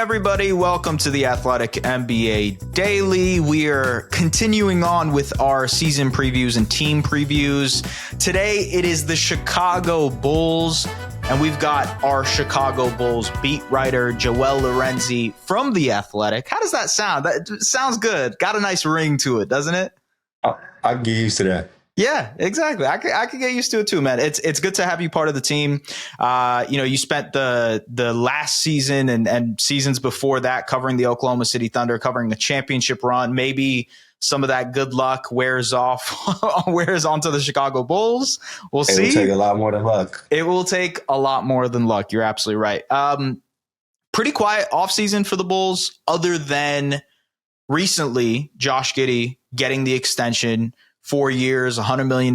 everybody. Welcome to the Athletic NBA Daily. We are continuing on with our season previews and team previews. Today, it is the Chicago Bulls, and we've got our Chicago Bulls beat writer, Joel Lorenzi from The Athletic. How does that sound? That sounds good. Got a nice ring to it, doesn't it? I can get used to that. Yeah, exactly. I could get used to it too, man. It's good to have you part of the team. You spent the last season and seasons before that covering the Oklahoma City Thunder, covering the championship run. Maybe some of that good luck wears onto the Chicago Bulls. We'll see. It will take a lot more than luck. It will take a lot more than luck. You're absolutely right. Pretty quiet offseason for the Bulls, other than recently Josh Giddey getting the extension. 4 years, $100 million.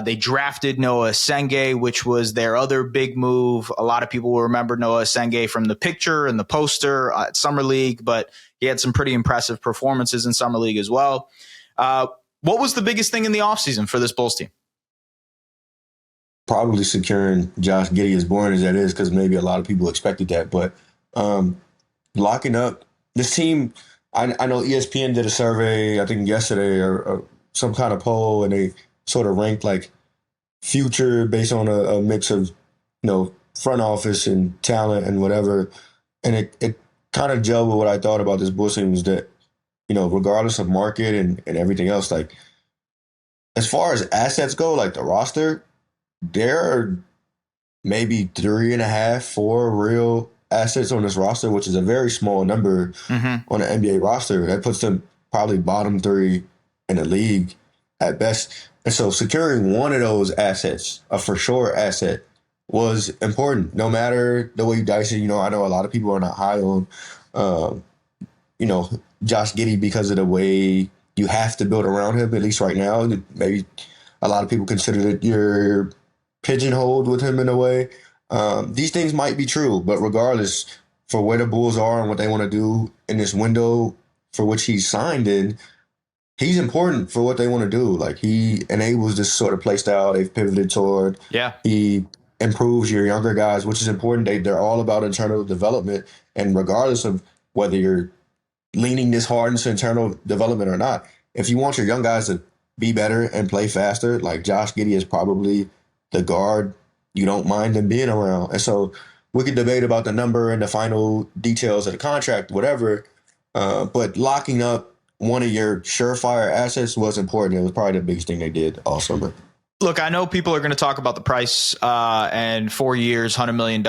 They drafted Noah Senge, which was their other big move. A lot of people will remember Noah Senge from the picture and the poster at Summer League, but he had some pretty impressive performances in Summer League as well. What was the biggest thing in the offseason for this Bulls team? Probably securing Josh Giddey, as boring as that is, because maybe a lot of people expected that. But locking up this team, I know ESPN did a survey, I think yesterday, or some kind of poll, and they sort of ranked like future based on a mix of, front office and talent and whatever. And it kind of gelled with what I thought about this Bulls team, is that, regardless of market and everything else, like as far as assets go, like the roster, there are maybe 3.5, 4 real assets on this roster, which is a very small number on an NBA roster. That puts them probably bottom 3 in the league at best. And so securing one of those assets, a for sure asset, was important. No matter the way you dice it, I know a lot of people are not high on, Josh Giddey because of the way you have to build around him, at least right now. Maybe a lot of people consider that you're pigeonholed with him in a way. These things might be true, but regardless, for where the Bulls are and what they want to do in this window for which he's signed in, he's important for what they want to do. Like, he enables this sort of play style they've pivoted toward. Yeah. He improves your younger guys, which is important. They're all about internal development. And regardless of whether you're leaning this hard into internal development or not, if you want your young guys to be better and play faster, like Josh Giddey is probably the guard you don't mind them being around. And so we could debate about the number and the final details of the contract, whatever. But locking up one of your surefire assets was important. It was probably the biggest thing they did all summer. Look, I know people are going to talk about the price and 4 years, $100 million.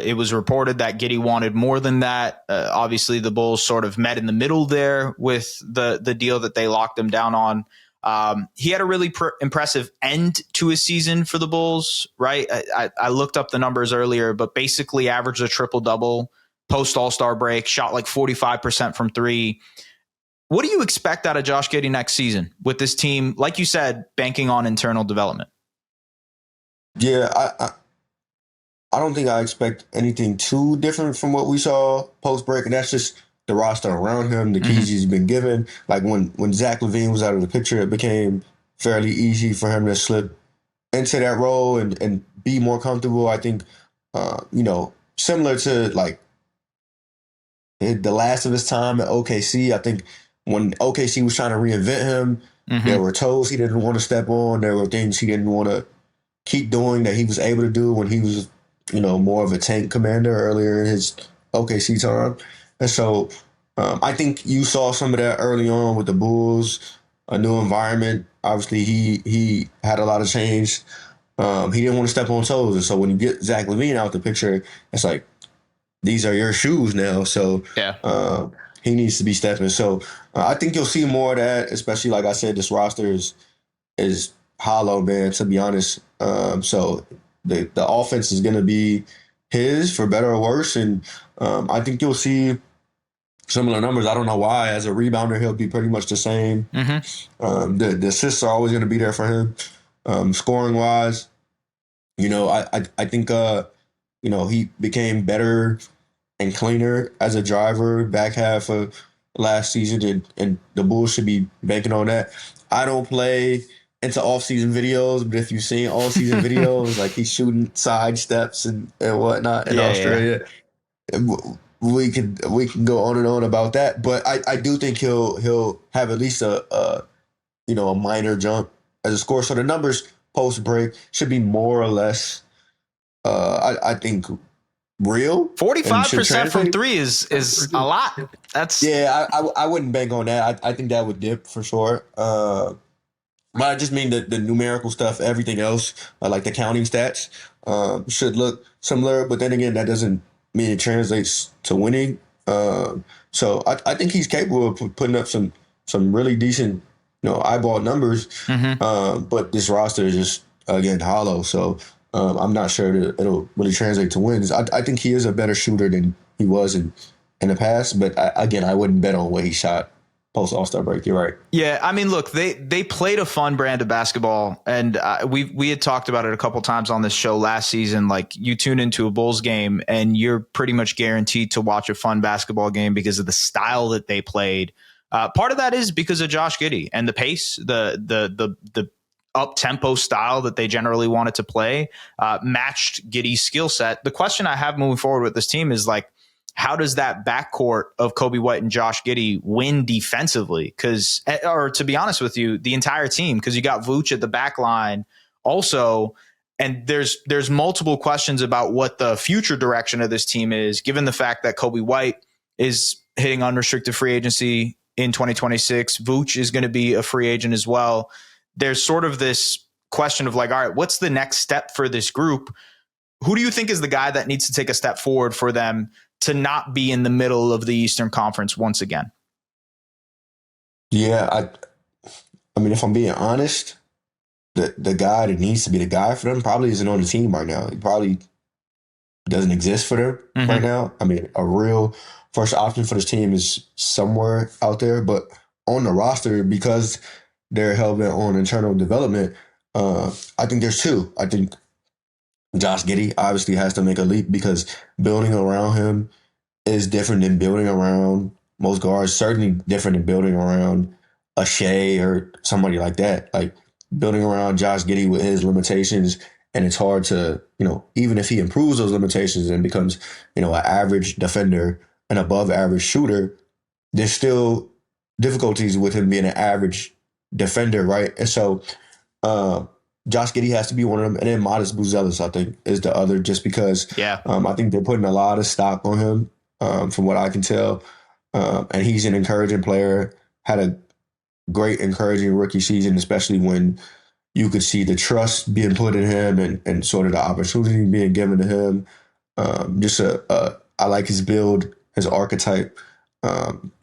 It was reported that Giddey wanted more than that. Obviously, the Bulls sort of met in the middle there with the deal that they locked him down on. He had a really impressive end to his season for the Bulls, right? I looked up the numbers earlier, but basically averaged a triple-double post All-Star break, shot like 45% from three. What do you expect out of Josh Giddey next season with this team, like you said, banking on internal development? Yeah, I don't think I expect anything too different from what we saw post-break, and that's just the roster around him, the keys he's been given. Like when Zach LaVine was out of the picture, it became fairly easy for him to slip into that role and be more comfortable. I think, similar to like the last of his time at OKC. I think when OKC was trying to reinvent him, there were toes he didn't want to step on. There were things he didn't want to keep doing that he was able to do when he was, more of a tank commander earlier in his OKC time. And so I think you saw some of that early on with the Bulls, a new environment. Obviously, he had a lot of change. He didn't want to step on toes. And so when you get Zach LaVine out the picture, it's like, these are your shoes now. So he needs to be stepping. So I think you'll see more of that, especially, like I said, this roster is hollow, man, to be honest. So the offense is going to be his, for better or worse. And I think you'll see similar numbers. I don't know why. As a rebounder, he'll be pretty much the same. The assists are always going to be there for him. Scoring wise, I think he became better and cleaner as a driver back half of last season, and the Bulls should be banking on that. I don't play into off-season videos, but if you've seen all-season videos, like he's shooting side steps and whatnot in Australia. we can go on and on about that, but I do think he'll have at least a minor jump as a scorer. So the numbers post break should be more or less I think real. 45% from three is a lot. That's I wouldn't bank on that. I think that would dip for sure. But I just mean the numerical stuff. Everything else, like the counting stats, should look similar. But then again, that doesn't mean it translates to winning. So I think he's capable of putting up some really decent, eyeball numbers. But this roster is just again hollow. So I'm not sure that it'll really translate to wins. I think he is a better shooter than he was in the past. But I wouldn't bet on what he shot post All-Star break. You're right. Yeah, I mean, look, they played a fun brand of basketball, and we had talked about it a couple times on this show last season. Like, you tune into a Bulls game, and you're pretty much guaranteed to watch a fun basketball game because of the style that they played. Part of that is because of Josh Giddey and the pace, the up tempo style that they generally wanted to play matched Giddey's skill set. The question I have moving forward with this team is like, how does that backcourt of Coby White and Josh Giddey win defensively? Or to be honest with you, the entire team, because you got Vooch at the back line also, and there's multiple questions about what the future direction of this team is, given the fact that Coby White is hitting unrestricted free agency in 2026. Vooch is going to be a free agent as well. There's sort of this question of like, all right, what's the next step for this group? Who do you think is the guy that needs to take a step forward for them to not be in the middle of the Eastern Conference once again? Yeah, I mean, if I'm being honest, the guy that needs to be the guy for them probably isn't on the team right now. He probably doesn't exist for them right now. I mean, a real first option for this team is somewhere out there, but on the roster, because they're hell-bent on internal development, I think there's two. I think Josh Giddey obviously has to make a leap because building around him is different than building around most guards, certainly different than building around a Shea or somebody like that. Like building around Josh Giddey with his limitations, and it's hard to, even if he improves those limitations and becomes, an average defender, an above average shooter, there's still difficulties with him being an average defender, right? And so Josh Giddey has to be one of them, and then Modest Buzelis, I think, is the other, just because I think they're putting a lot of stock on him, from what I can tell. And he's an encouraging player, had a great encouraging rookie season, especially when you could see the trust being put in him and sort of the opportunity being given to him. I like his build, his archetype,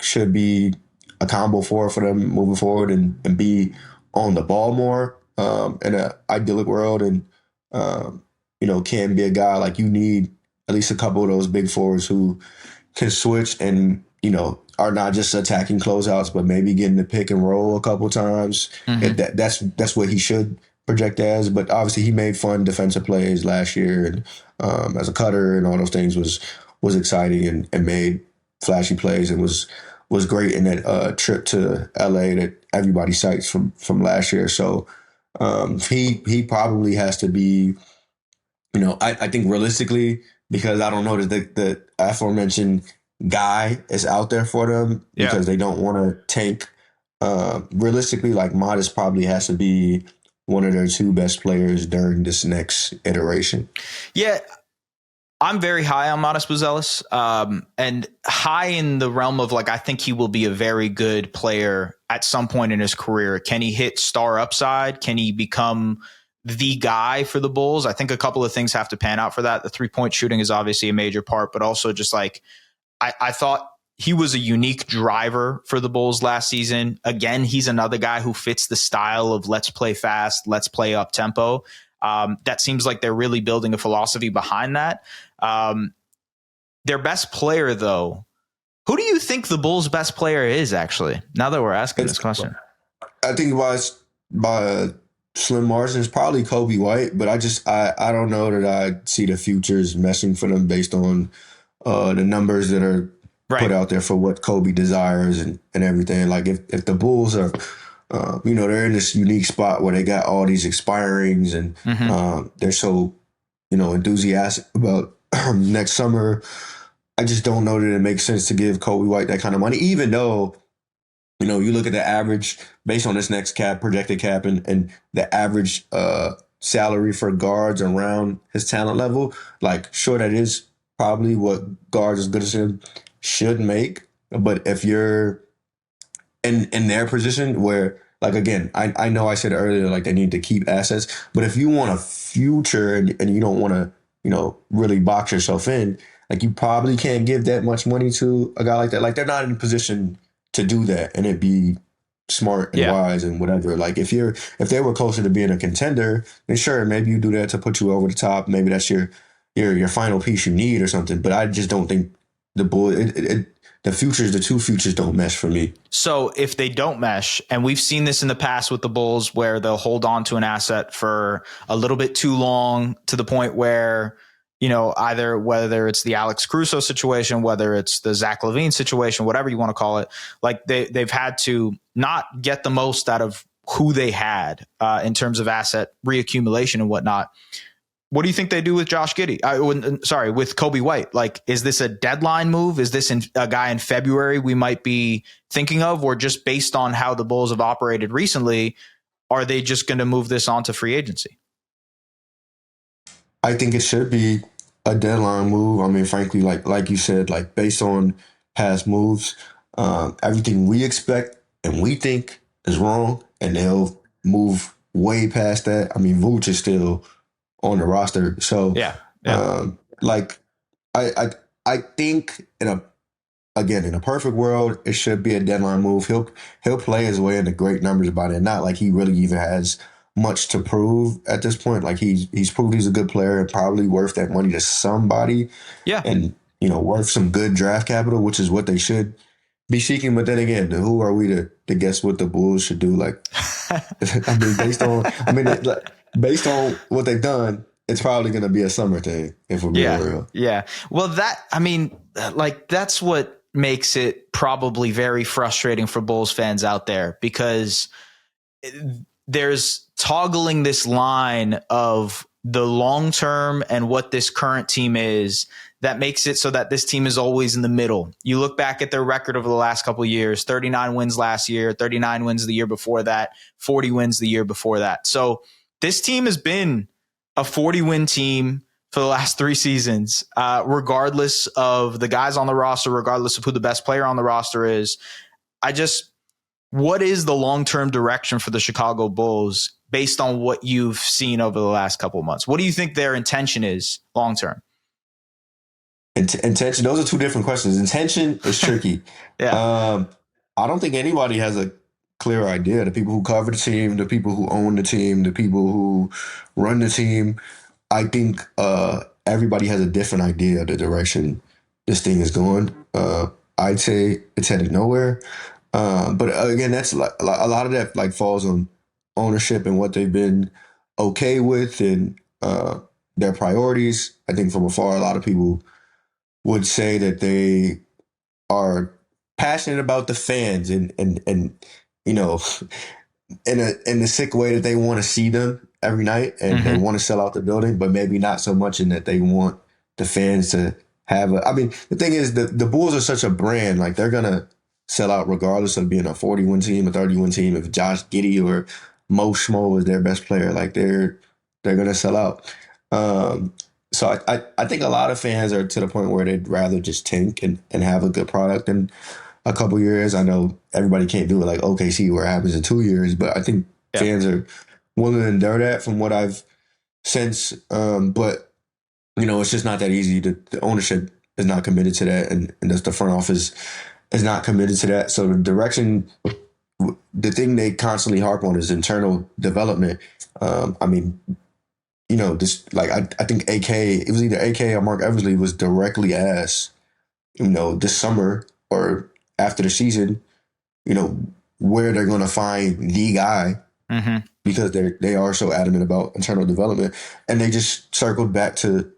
should be a combo for them moving forward and be on the ball more. In an idyllic world, and can be a guy like you need at least a couple of those big forwards who can switch and are not just attacking closeouts, but maybe getting the pick and roll a couple times. That's what he should project as. But obviously, he made fun defensive plays last year, and as a cutter and all those things was exciting and made flashy plays and was great in that trip to LA that everybody cites from last year. So. He probably has to be, I think realistically, because I don't know that the aforementioned guy is out there for them because they don't want to tank. Realistically, like Modest probably has to be one of their two best players during this next iteration. Yeah. I'm very high on Modest Buzelis, and high in the realm of like, I think he will be a very good player at some point in his career. Can he hit star upside? Can he become the guy for the Bulls? I think a couple of things have to pan out for that. The 3-point shooting is obviously a major part, but also just like, I thought he was a unique driver for the Bulls last season. Again, he's another guy who fits the style of let's play fast, let's play up tempo. That seems like they're really building a philosophy behind that. Their best player, though, who do you think the Bulls' best player is, actually, now that we're asking this question? I think by slim margin, it's probably Coby White, but I don't know that I see the futures messing for them based on the numbers that are put out there for what Coby desires and everything. Like if the Bulls are, they're in this unique spot where they got all these expirings and they're so, enthusiastic about next summer. I just don't know that it makes sense to give Coby White that kind of money, even though, you look at the average based on this next cap, projected cap, and the average salary for guards around his talent level. Like, sure, that is probably what guards as good as him should make. But if you're in their position where, like, again, I know I said earlier, like, they need to keep assets, but if you want a future and you don't want to, really box yourself in, like, you probably can't give that much money to a guy like that. Like, they're not in a position to do that and it be smart and Yeah. wise and whatever. Like, if they were closer to being a contender, then sure, maybe you do that to put you over the top. Maybe that's your final piece you need or something. But I just don't think the two futures don't mesh for me. So if they don't mesh, and we've seen this in the past with the Bulls where they'll hold on to an asset for a little bit too long to the point where, either whether it's the Alex Caruso situation, whether it's the Zach LaVine situation, whatever you want to call it, like they've had to not get the most out of who they had in terms of asset reaccumulation and whatnot. What do you think they do with Josh Giddey? With Coby White. Like, is this a deadline move? Is this a guy in February we might be thinking of? Or just based on how the Bulls have operated recently, are they just going to move this on to free agency? I think it should be a deadline move. I mean, frankly, like you said, like based on past moves, everything we expect and we think is wrong, and they'll move way past that. I mean, Vooch is still on the roster, so Yeah. like I think in a perfect world, it should be a deadline move. He'll play his way into great numbers by then. Not like he really even has much to prove at this point. Like he's proved he's a good player and probably worth that money to somebody. Yeah. And worth some good draft capital, which is what they should be seeking. But then again, who are we to guess what the Bulls should do? Like, based on what they've done, it's probably going to be a summer thing if we're being real. Yeah. Well, that's what makes it probably very frustrating for Bulls fans out there, because there's toggling this line of the long term and what this current team is that makes it so that this team is always in the middle. You look back at their record over the last couple of years, 39 wins last year, 39 wins the year before that, 40 wins the year before that. So this team has been a 40-win team for the last 3 seasons, regardless of the guys on the roster, regardless of who the best player on the roster is. What is the long-term direction for the Chicago Bulls based on what you've seen over the last couple of months? What do you think their intention is long-term? Intention, those are two different questions. Intention is tricky. Yeah. I don't think anybody has a clear idea. The people who cover the team, the people who own the team, the people who run the team, I think everybody has a different idea of the direction this thing is going. I'd say it's headed nowhere. But again, that's like a lot of that like falls on ownership and what they've been okay with and their priorities. I think from afar, a lot of people would say that they are passionate about the fans and in a sick way that they want to see them every night and they want to sell out the building, but maybe not so much in that they want the fans to have the thing is the Bulls are such a brand, like they're gonna sell out regardless of being a 40-win team, a 30-win team. If Josh Giddey or Mo Schmo is their best player, like they're gonna sell out. So I think a lot of fans are to the point where they'd rather just tank and have a good product in a couple years. I know everybody can't do it like OKC where it happens in 2 years, but I think fans are willing to endure that from what I've sensed. But it's just not that easy. The ownership is not committed to that, and the front office is not committed to that. So the direction, the thing they constantly harp on is internal development. I think it was either AK or Mark Eversley was directly asked, this summer or after the season, where they're going to find the guy because they are so adamant about internal development. And they just circled back to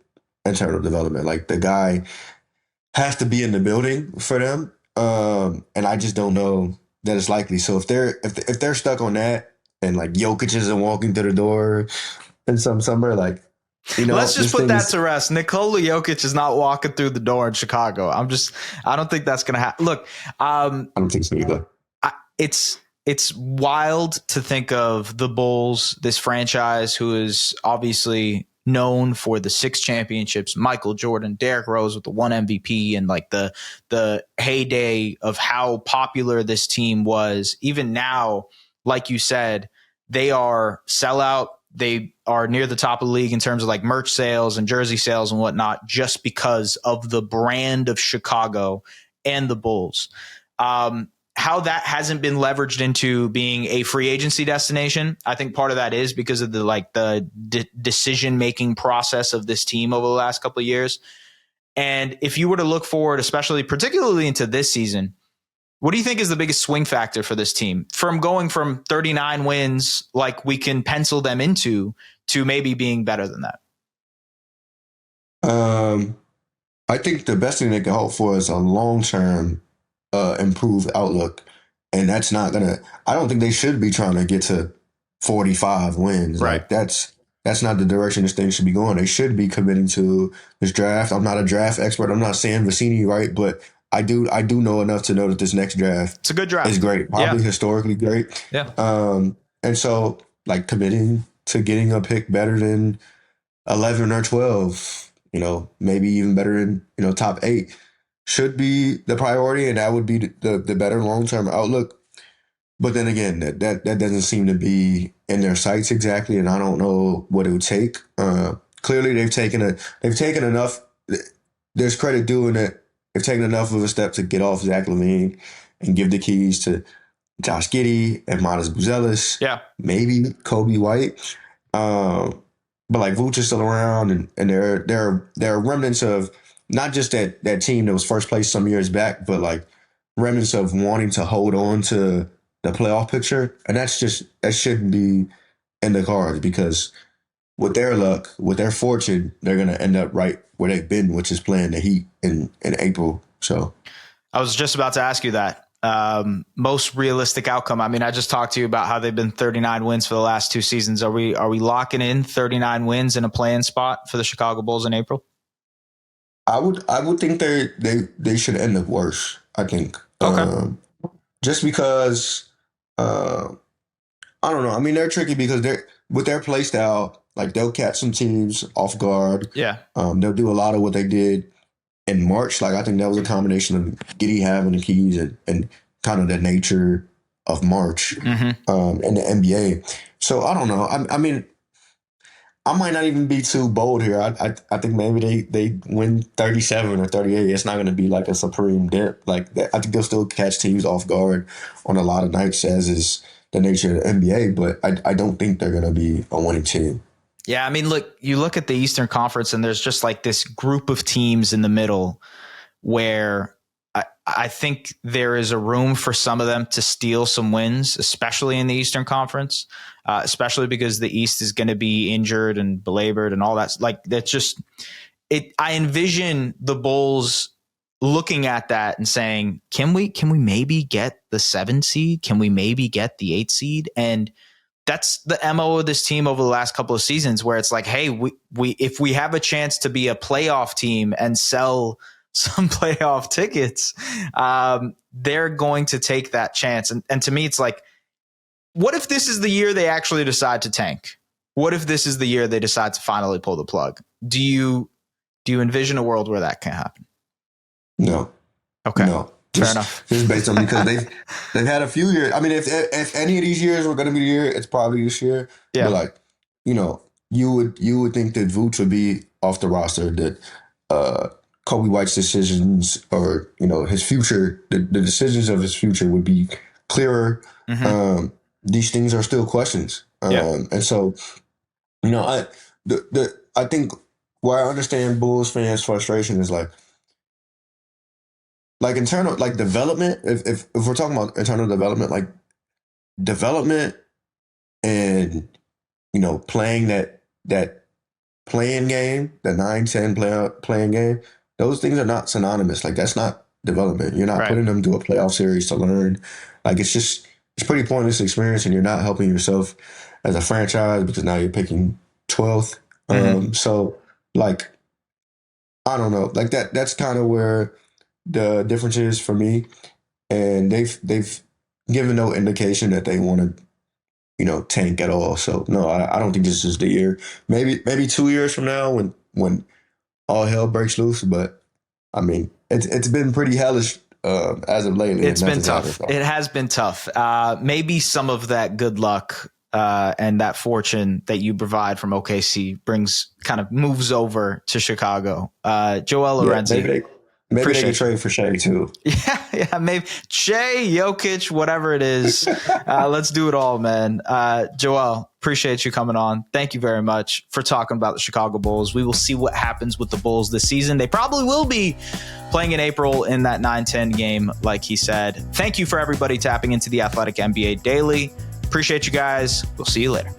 internal development. Like the guy has to be in the building for them. And I just don't know that it's likely. So if they're stuck on that and like Jokic isn't walking through the door in some summer, like Let's just this put thing that is. to rest. Nikola Jokic is not walking through the door in Chicago. I don't think that's going to happen. Look, I don't think so either. it's wild to think of the Bulls, this franchise who is obviously known for the 6 championships, Michael Jordan, Derrick Rose with the 1 MVP, and like the heyday of how popular this team was. Even now, like you said, they are sellout. They are near the top of the league in terms of like merch sales and jersey sales and whatnot, just because of the brand of Chicago and the Bulls. How that hasn't been leveraged into being a free agency destination. I think part of that is because of the decision-making process of this team over the last couple of years. And if you were to look forward, especially particularly into this season, what do you think is the biggest swing factor for this team from going from 39 wins, like we can pencil them into, to maybe being better than that? I think the best thing they can hope for is a long-term improved outlook. And that's not gonna. I don't think they should be trying to get to 45 wins. Right. Like that's not the direction this thing should be going. They should be committing to this draft. I'm not a draft expert. I'm not saying Vicini right, but I do know enough to know that this next draft It's a good draft. is great, probably historically great. Yeah. And so like committing to getting a pick better than 11 or 12, maybe even better than top 8 should be the priority, and that would be the better long-term outlook. But then again, that doesn't seem to be in their sights exactly, and I don't know what it would take. Clearly, they've taken enough. There's credit due in it. They've taken enough of a step to get off Zach LaVine and give the keys to Josh Giddey and Buzelis. Yeah, maybe Coby White. But like Vooch is still around, and there are remnants of not just that team that was first place some years back, but like remnants of wanting to hold on to the playoff picture. And that shouldn't be in the cards, because with their luck, with their fortune, they're going to end up right where they've been, which is playing the Heat in April. So I was just about to ask you that. Most realistic outcome. I mean, I just talked to you about how they've been 39 wins for the last 2 seasons. Are we locking in 39 wins in a play-in spot for the Chicago Bulls in April? I would think they should end up worse. I think. Okay. Just because I don't know. I mean, they're tricky because they're with their play style. Like they'll catch some teams off guard. Yeah. They'll do a lot of what they did in March. Like I think that was a combination of Getty having the keys and kind of the nature of March in the NBA. So I don't know. I mean, I might not even be too bold here. I think maybe they win 37 or 38. It's not going to be like a supreme dip. Like that. I think they'll still catch teams off guard on a lot of nights, as is the nature of the NBA. But I don't think they're going to be a winning team. Yeah, I mean, look, you look at the Eastern Conference, and there's just like this group of teams in the middle where I think there is a room for some of them to steal some wins, especially in the Eastern Conference, especially because the East is going to be injured and belabored and all that. Like that's just it. I envision the Bulls looking at that and saying, "Can we maybe get the 7 seed? Can we maybe get the 8 seed?" And that's the MO of this team over the last couple of seasons, where it's like, hey, we if we have a chance to be a playoff team and sell some playoff tickets, they're going to take that chance. And to me, it's like, what if this is the year they actually decide to tank? What if this is the year they decide to finally pull the plug? Do you envision a world where that can happen? No. Okay. No. Fair enough. Just based on because they've had a few years. I mean, if any of these years were going to be the year, it's probably this year. Yeah. But like, you would think that Vooch would be off the roster, that Coby White's decisions or his future, the decisions of his future would be clearer. These things are still questions, and so I think where I understand Bulls fans' frustration is like internal, like development. If we're talking about internal development, like development and playing that playing game, the 9-10 playing game, those things are not synonymous. Like that's not development. You're not putting them to a playoff series to learn. Like it's pretty pointless experience, and you're not helping yourself as a franchise because now you're picking 12th. So like, I don't know, like that's kind of where the difference is for me. And they've given no indication that they want to, tank at all. So no, I don't think this is the year. Maybe 2 years from now when all hell breaks loose. But I mean, it's been pretty hellish as of lately. It's been tough. It has been tough. Maybe some of that good luck and that fortune that you provide from OKC moves over to Chicago. Joel Lorenzi. Maybe they could trade for Shea too. Yeah, maybe Shea, Jokic, whatever it is. Let's do it all, man. Joel, appreciate you coming on. Thank you very much for talking about the Chicago Bulls. We will see what happens with the Bulls this season. They probably will be playing in April in that 9-10 game, like he said. Thank you for everybody tapping into the Athletic NBA Daily. Appreciate you guys. We'll see you later.